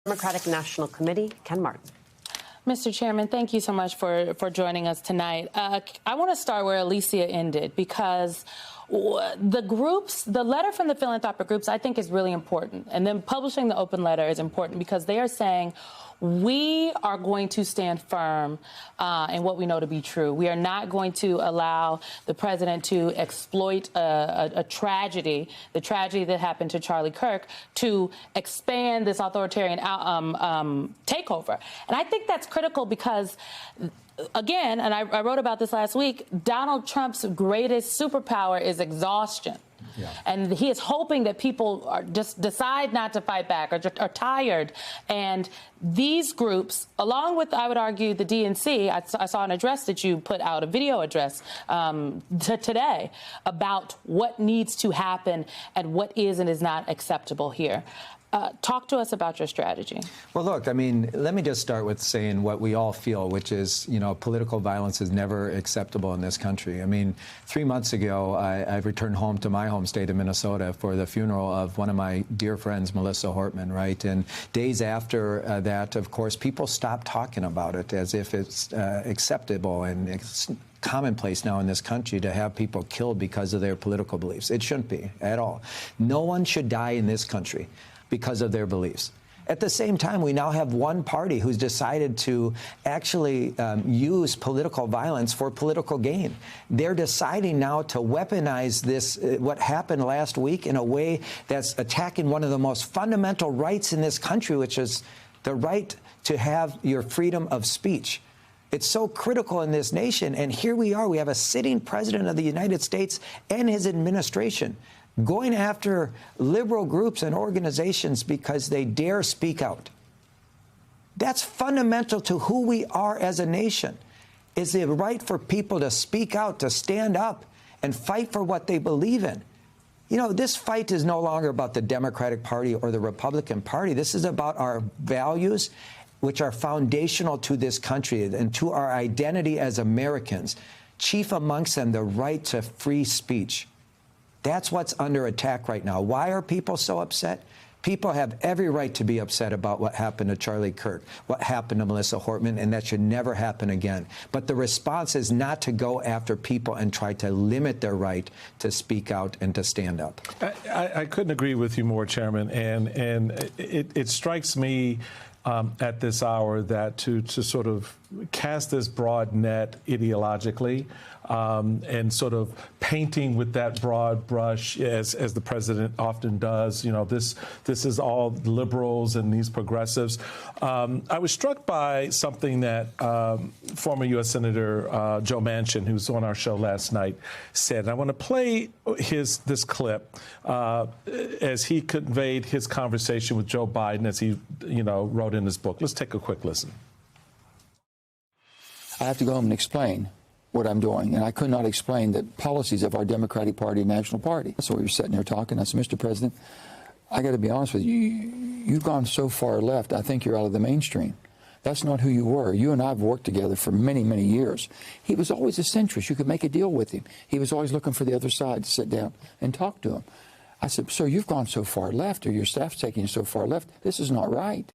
Democratic National Committee, Ken Martin. Mr. Chairman, thank you so much for joining us tonight. I want to start where Alicia ended, because the letter from the philanthropic groups, I think, is really important. And then publishing the open letter is important because they are saying we are going to stand firm in what we know to be true. We are not going to allow the president to exploit a tragedy, the tragedy that happened to Charlie Kirk, to expand this authoritarian takeover. And I think that's critical because, again, and I wrote about this last week, Donald Trump's greatest superpower is exhaustion. Yeah. And he is hoping that people just decide not to fight back or are tired. And these groups, along with, I would argue, the DNC, I saw an address that you put out, a video address today about what needs to happen and what is and is not acceptable here. Talk to us about your strategy. Well, look, I mean, let me just start with saying what we all feel, which is, you know, political violence is never acceptable in this country. I mean, 3 months ago, I returned home to my home state of Minnesota for the funeral of one of my dear friends, Melissa Hortman, right? And days after that, of course, people stopped talking about it as if it's acceptable and it's commonplace now in this country to have people killed because of their political beliefs. It shouldn't be at all. No one should die in this country because of their beliefs. At the same time, we now have one party who's decided to actually use political violence for political gain. They're deciding now to weaponize this, what happened last week, in a way that's attacking one of the most fundamental rights in this country, which is the right to have your freedom of speech. It's so critical in this nation. And here we are. We have a sitting president of the United States and his administration going after liberal groups and organizations because they dare speak out. That's fundamental to who we are as a nation, is the right for people to speak out, to stand up and fight for what they believe in. You know, this fight is no longer about the Democratic Party or the Republican Party. This is about our values, which are foundational to this country and to our identity as Americans. Chief amongst them, the right to free speech. That's what's under attack right now. Why are people so upset? People have every right to be upset about what happened to Charlie Kirk, what happened to Melissa Hortman, and that should never happen again. But the response is not to go after people and try to limit their right to speak out and to stand up. I couldn't agree with you more, Chairman. And it strikes me at this hour that to sort of cast this broad net ideologically and sort of painting with that broad brush, as the president often does, you know, this is all liberals and these progressives. I was struck by something that former U.S. Senator Joe Manchin, who was on our show last night, said. And I want to play this clip as he conveyed his conversation with Joe Biden, as he, you know, wrote in his book. Let's take a quick listen. I have to go home and explain what I'm doing, and I could not explain the policies of our Democratic Party and National Party. So we were sitting there talking. I said, Mr. President, I got to be honest with you. You've gone so far left, I think you're out of the mainstream. That's not who you were. You and I have worked together for many, many years. He was always a centrist. You could make a deal with him. He was always looking for the other side to sit down and talk to him. I said, sir, you've gone so far left, or your staff's taking you so far left. This is not right.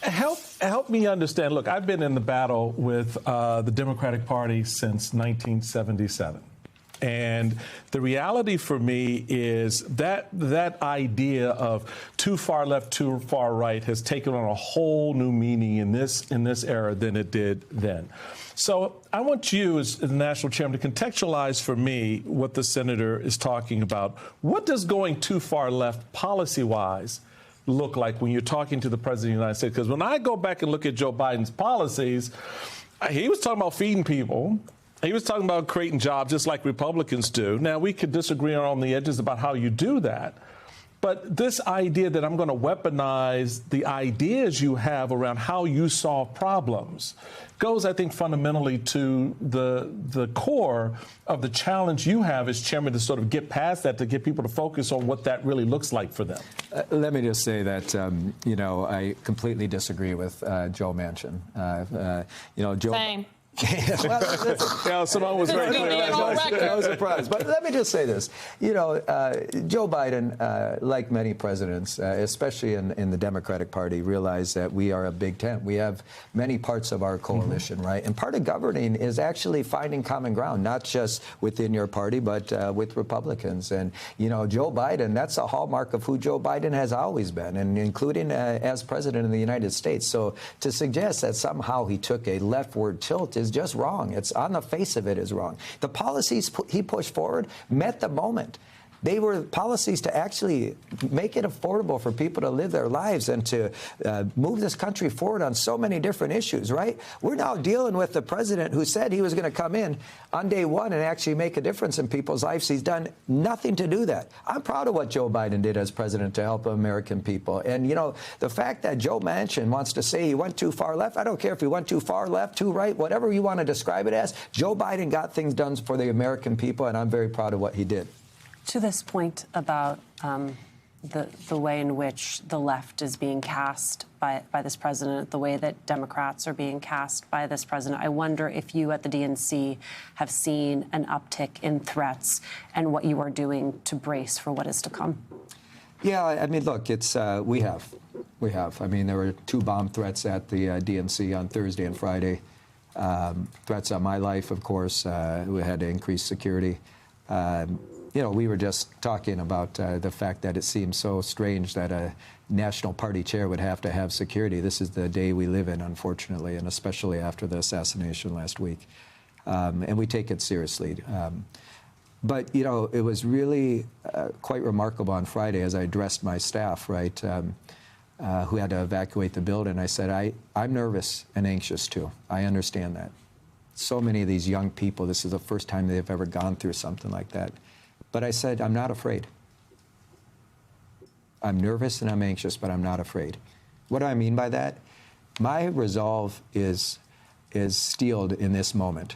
Help me understand. Look, I've been in the battle with the Democratic Party since 1977. And the reality for me is that idea of too far left, too far right has taken on a whole new meaning in this era than it did then. So I want you, as the national chairman, to contextualize for me what the senator is talking about. What does going too far left policy-wise look like when you're talking to the president of the United States? Because when I go back and look at Joe Biden's policies, he was talking about feeding people. He was talking about creating jobs just like Republicans do. Now, we could disagree on the edges about how you do that. But this idea that I'm going to weaponize the ideas you have around how you solve problems goes, I think, fundamentally to the core of the challenge you have as chairman to sort of get past that, to get people to focus on what that really looks like for them. Let me just say that, you know, I completely disagree with Joe Manchin. You know, Joe. Same. Well, listen, Yeah, Simone was very clear. no surprise. But let me just say this. You know, Joe Biden, like many presidents, especially in the Democratic Party, realized that we are a big tent. We have many parts of our coalition, right? And part of governing is actually finding common ground, not just within your party, but with Republicans. And, you know, Joe Biden, that's a hallmark of who Joe Biden has always been, and including as president of the United States. So to suggest that somehow he took a leftward tilt is just wrong. It's on the face of it is wrong. The policies he pushed forward met the moment. They were policies to actually make it affordable for people to live their lives and to move this country forward on so many different issues, right? We're now dealing with the president who said he was going to come in on day one and actually make a difference in people's lives. He's done nothing to do that. I'm proud of what Joe Biden did as president to help American people. And, you know, the fact that Joe Manchin wants to say he went too far left, I don't care if he went too far left, too right, whatever you want to describe it as, Joe Biden got things done for the American people, and I'm very proud of what he did. To this point about the way in which the left is being cast by this president, the way that Democrats are being cast by this president, I wonder if you at the DNC have seen an uptick in threats and what you are doing to brace for what is to come. Yeah, I mean, look, it's we have. I mean, there were 2 bomb threats at the DNC on Thursday and Friday. Threats on my life, of course. We had to increase security. You know, we were just talking about the fact that it seems so strange that a national party chair would have to have security. This is the day we live in, unfortunately, and especially after the assassination last week. And we take it seriously. But, you know, it was really quite remarkable on Friday as I addressed my staff, right, who had to evacuate the building. I said, I'm nervous and anxious, too. I understand that. So many of these young people, this is the first time they've ever gone through something like that. But I said, I'm not afraid. I'm nervous and I'm anxious, but I'm not afraid. What do I mean by that? My resolve is steeled in this moment.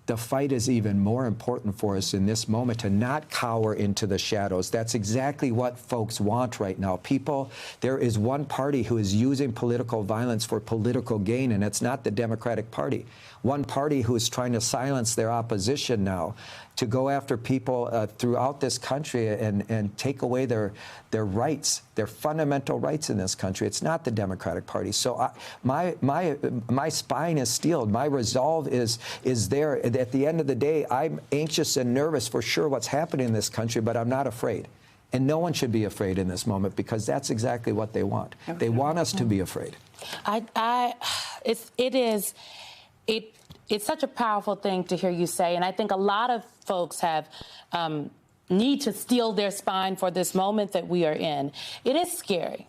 The fight is even more important for us in this moment to not cower into the shadows. That's exactly what folks want right now. People, there is one party who is using political violence for political gain, and it's not the Democratic Party. One party who is trying to silence their opposition now, to go after people throughout this country and take away their rights, their fundamental rights in this country. It's not the Democratic Party. So my spine is steeled. My resolve is there. At the end of the day, I'm anxious and nervous for sure what's happening in this country, but I'm not afraid. And no one should be afraid in this moment because that's exactly what they want. They want us to be afraid. It's such a powerful thing to hear you say, and I think a lot of folks have need to steel their spine for this moment that we are in. It is scary.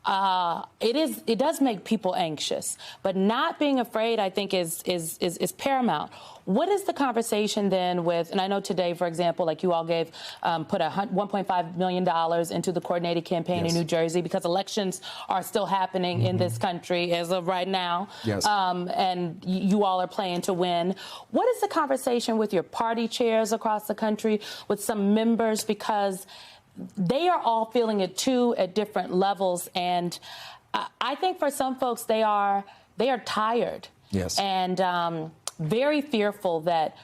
It does make people anxious, but not being afraid, I think, is paramount. What is the conversation then with, and I know today, for example, like you all put $1.5 million into the coordinated campaign in New Jersey because elections are still happening in this country as of right now. Yes. And you all are playing to win. What is the conversation with your party chairs across the country, with some members, because they are all feeling it too at different levels, and I think for some folks they are tired, and very fearful that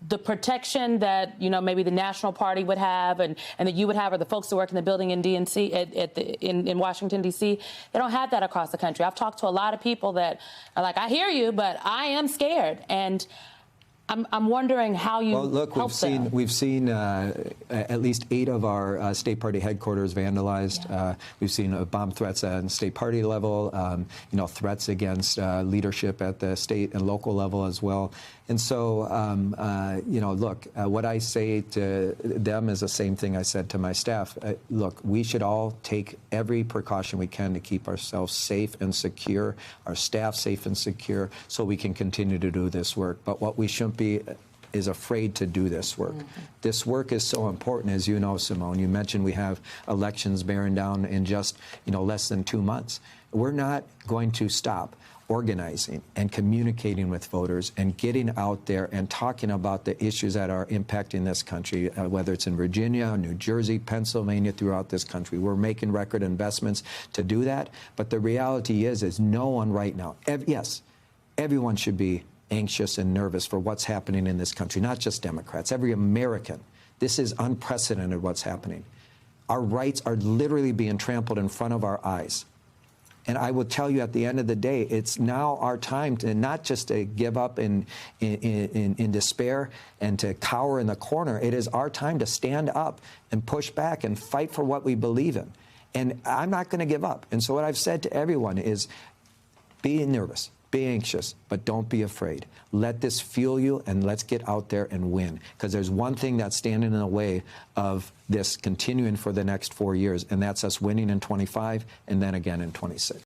the protection that maybe the National Party would have and that you would have, or the folks who work in the building in DNC in Washington D.C., they don't have that across the country. I've talked to a lot of people that are like, I hear you, but I am scared, and I'm wondering how you help them. We've seen at least 8 of our state party headquarters vandalized. We've seen bomb threats at the state party level, threats against leadership at the state and local level as well. And so, look, what I say to them is the same thing I said to my staff. Look, we should all take every precaution we can to keep ourselves safe and secure, our staff safe and secure, so we can continue to do this work. But what we shouldn't be is afraid to do this work. This work is so important, as you know, Simone. You mentioned we have elections bearing down in just less than 2 months. We're not going to stop organizing and communicating with voters and getting out there and talking about the issues that are impacting this country, whether it's in Virginia, New Jersey, Pennsylvania, throughout this country. We're making record investments to do that. But the reality is no one right now, yes, everyone should be anxious and nervous for what's happening in this country, not just Democrats, every American. This is unprecedented what's happening. Our rights are literally being trampled in front of our eyes. And I will tell you, at the end of the day, it's now our time to not just to give up in despair and to cower in the corner. It is our time to stand up and push back and fight for what we believe in. And I'm not going to give up. And so what I've said to everyone is, be nervous, be anxious, but don't be afraid. Let this fuel you, and let's get out there and win. Because there's one thing that's standing in the way of this continuing for the next 4 years, and that's us winning in 25 and then again in 26.